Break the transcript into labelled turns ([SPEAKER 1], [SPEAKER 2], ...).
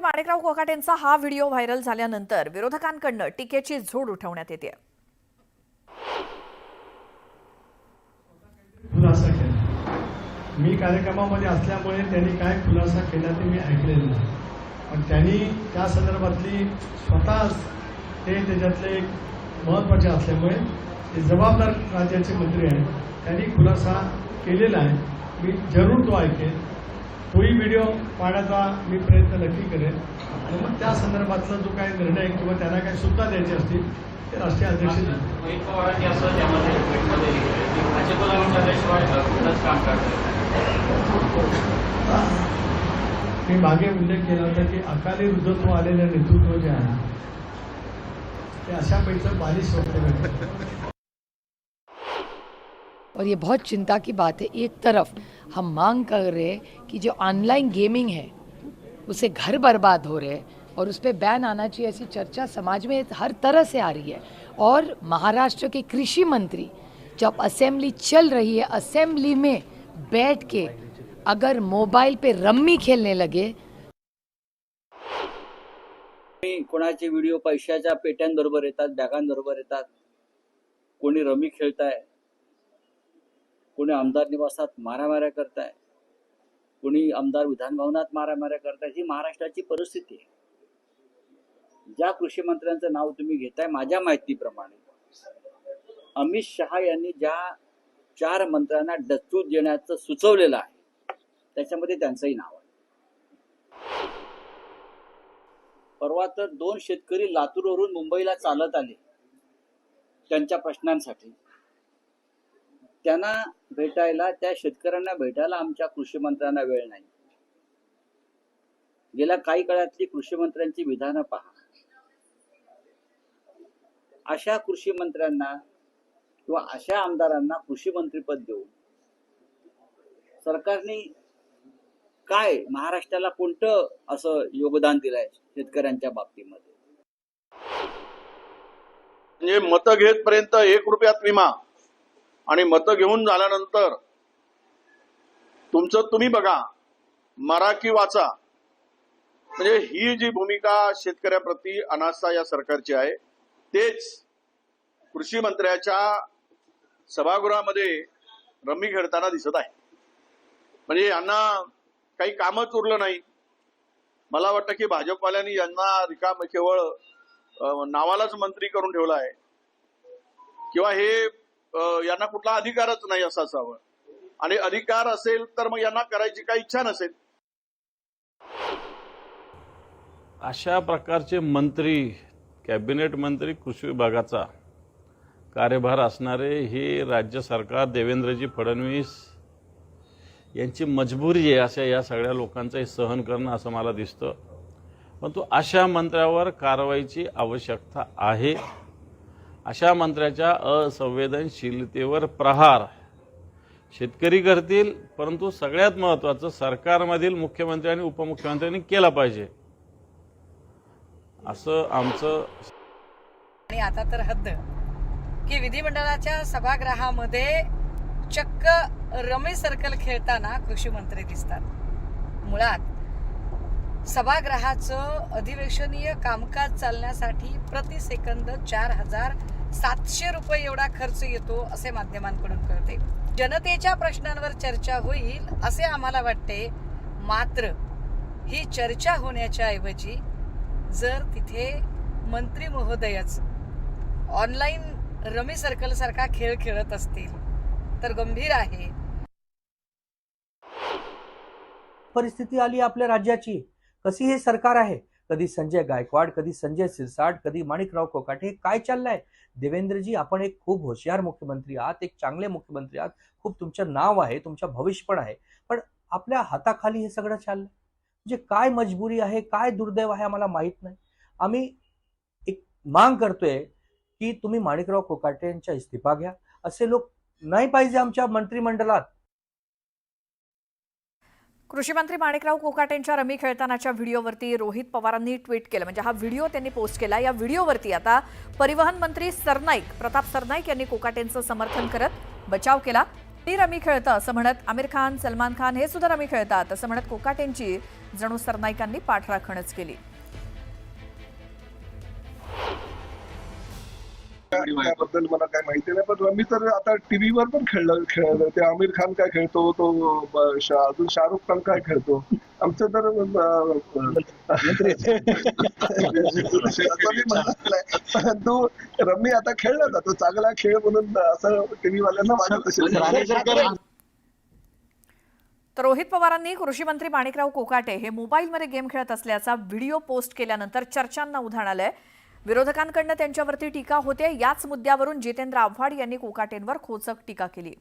[SPEAKER 1] माणिकराव कोकाटेंचा हा video viral झाल्यानंतर विरोधकांकडून टीकेची झोड उठवण्यात येते.
[SPEAKER 2] खुलासा केला. मी कार्यक्रमामध्ये असल्यामुळे त्यांनी काय खुलासा केला ते मी ऐकलेलं नाही, पण त्यांनी त्या संदर्भातली स्वतः ते त्याच्यातले एक महत्त्वाचे असल्यामुळे ते जबाबदार राज्याचे मंत्री आहेत, त्यांनी खुलासा केलेला आहे. मी जरूर तो ऐकेन. तोही व्हिडिओ पाहण्याचा मी प्रयत्न नक्की करेन आणि मग त्या संदर्भातला जो काही निर्णय किंवा त्यांना काही सूचना द्यायची असतील ते राष्ट्रीय अध्यक्ष मी मागे उल्लेख केला होता की अकाली वृद्धत्व आलेलं नेतृत्व जे आहे ते अशा पैकी बालिश वक्तव्य.
[SPEAKER 3] और ये बहुत चिंता की बात है. एक तरफ हम मांग कर रहे हैं कि जो ऑनलाइन गेमिंग है उसे घर बर्बाद हो रहे हैं और उस पर बैन आना चाहिए, ऐसी चर्चा समाज में हर तरह से आ रही है. और महाराष्ट्र के कृषि मंत्री जब असेंबली चल रही है, असेंबली में बैठ के अगर मोबाइल पे रम्मी खेलने लगे.
[SPEAKER 4] कोणाचे व्हिडिओ पैशाच्या पेट्यांबरोबर येतात, बॅगांबरोबर येतात, कोणी रमी खेळताय, कोणी आमदार निवासात मारामाऱ्या करताय, कोणी आमदार विधानभवनात मारामाऱ्या करताय. ही महाराष्ट्राची परिस्थिती आहे. ज्या कृषी मंत्र्यांचं नाव तुम्ही घेताय, माझ्या माहितीप्रमाणे अमित शहा यांनी ज्या 4 मंत्र्यांना डच्चू देण्याचं सुचवलेलं आहे त्याच्यामध्ये त्यांचंही नाव आहे. परवा तर 2 शेतकरी लातूरवरून मुंबईला चालत आले त्यांच्या प्रश्नांसाठी. त्यांना भेटायला, त्या शेतकऱ्यांना भेटायला आमच्या कृषी मंत्र्यांना वेळ नाही. गेल्या काही काळातली कृषी मंत्र्यांची विधानं पहा. अशा कृषी मंत्र्यांना किंवा अशा आमदारांना कृषी मंत्रीपद देऊन सरकारने काय महाराष्ट्राला कोणतं असं योगदान दिलंय शेतकऱ्यांच्या बाबतीमध्ये?
[SPEAKER 5] म्हणजे मतं घेतपर्यंत 1 रुपयात विमा आणि मतं घेऊन झाल्यानंतर तुमचं तुम्ही बघा, मरा की वाचा. म्हणजे ही जी भूमिका शेतकऱ्याप्रती अनास्था या सरकारची आहे, तेच कृषी मंत्र्याच्या सभागृहामध्ये रम्मी खेळताना दिसत आहे. म्हणजे यांना काही कामच उरलं नाही. मला वाटतं की भाजपवाल्यांनी यांना रिकाम केवळ नावालाच मंत्री करून ठेवला आहे किंवा हे यांना कुठला अधिकारच नाही असं असावं. आणि अधिकार असेल तर मग यांना करायची काही इच्छा नसेल.
[SPEAKER 6] अशा प्रकारचे मंत्री, कॅबिनेट मंत्री, कृषी विभागाचा कार्यभार असणारे हे राज्य सरकार, देवेंद्रजी फडणवीस यांची मजबुरी आहे अशा या सगळ्या लोकांचं हे सहन करणं असं मला दिसतं. परंतु अशा मंत्र्यावर कारवाईची आवश्यकता आहे. अशा मंत्र्याच्या असंवेदनशीलतेवर प्रहार शेतकरी करतील, परंतु सगळ्यात महत्त्वाचं सरकारमधील मुख्यमंत्री आणि उपमुख्यमंत्र्यांनी केला पाहिजे असं आमचं.
[SPEAKER 3] आणि आता तर हद्द की विधिमंडळाच्या सभागृहामध्ये चक्क रमी सर्कल खेळताना कृषी मंत्री दिसतात. मुळात सभागृहाचं अधिवेशनीय कामकाज चालण्यासाठी प्रति सेकंद 4,700 रुपये एवढा खर्च येतो असे माध्यमांकडून कळते. जनतेच्या प्रश्नांवर चर्चा होईल असे आम्हाला वाटते. मात्र ही चर्चा होण्याच्या ऐवजी जर तिथे मंत्री महोदयच ऑनलाईन रमी सर्कल सारखा खेळ खेळत असतील तर गंभीर आहे.
[SPEAKER 7] परिस्थिती आली आपल्या राज्याची. कशी हे सरकार आहे, कधी संजय गायकवाड, कधी संजय सिरसाट, कधी माणिकराव कोकाटे. काय चाललंय? देवेंद्रजी, आपण एक खूप हुशार मुख्यमंत्री आहात, एक चांगले मुख्यमंत्री आहात, खूप तुमचं नाव आहे, तुमचं भविष्य पण आहे, पण आपल्या हाताखाली हे सगळं चाललंय. म्हणजे काय मजबुरी आहे, काय दुर्दैव आहे आम्हाला माहित नाही. आम्ही एक मांग करतोय की तुम्ही माणिकराव कोकाटे यांचा इस्तिफा घ्या. असे लोक नाही पाहिजे आमच्या मंत्रिमंडळात.
[SPEAKER 1] कृषी मंत्री माणिकराव कोकाटेंच्या रमी खेळतानाच्या व्हिडिओवरती रोहित पवारांनी ट्विट केलं. म्हणजे हा व्हिडिओ त्यांनी पोस्ट केला. या व्हिडिओवरती आता परिवहन मंत्री सरनाईक, प्रताप सरनाईक यांनी कोकाटेंचं समर्थन करत बचाव केला. ती रमी खेळतं असं म्हणत आमिर खान, सलमान खान हे सुद्धा रमी खेळतात असं म्हणत कोकाटेंची जणू सरनाईकांनी पाठराखणच केली.
[SPEAKER 8] त्याबद्दल मला काय माहिती नाही, पण रमी तर आता टीव्हीवर पण खेळलं ते आमिर खान काय खेळतो, तो अजून शाहरुख खान काय खेळतो. आमचं तर परंतु रमी आता खेळला जातो, चांगला खेळ म्हणून असं टीव्ही वाल्यांना वाटत असेल.
[SPEAKER 1] तर रोहित पवारांनी कृषी मंत्री माणिकराव कोकाटे हे मोबाईलमध्ये गेम खेळत असल्याचा व्हिडिओ पोस्ट केल्यानंतर चर्चांना उधाण आलंय. विरोधकांकडनं त्यांच्यावरती टीका होते. याच मुद्द्यावरून जितेंद्र आव्हाड यांनी कोकाटेंवर खोचक टीका केली.